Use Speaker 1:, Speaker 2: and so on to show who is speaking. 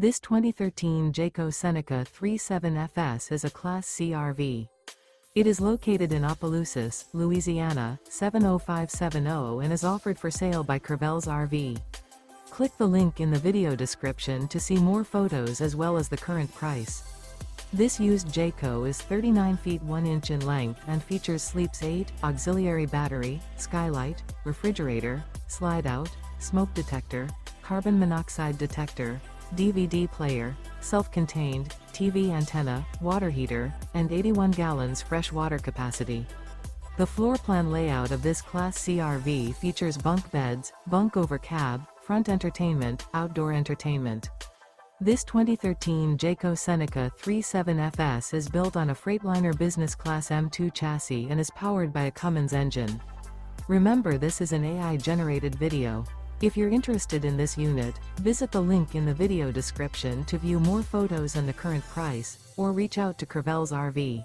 Speaker 1: This 2013 Jayco Seneca 37FS is a Class C RV. It is located in Opelousas, Louisiana, 70570 and is offered for sale by Crevel's RV. Click the link in the video description to see more photos as well as the current price. This used Jayco is 39 feet 1 inch in length and features Sleeps 8, auxiliary battery, skylight, refrigerator, slide-out, smoke detector, carbon monoxide detector, DVD player, self-contained, TV antenna, water heater, and 81 gallons fresh water capacity. The floor plan layout of this Class C RV features bunk beds, bunk over cab, front entertainment, outdoor entertainment. This 2013 Jayco Seneca 37FS is built on a Freightliner Business Class M2 chassis and is powered by a Cummins engine. Remember, this is an AI-generated video. If you're interested in this unit, visit the link in the video description to view more photos and the current price, or reach out to Crevel's RV.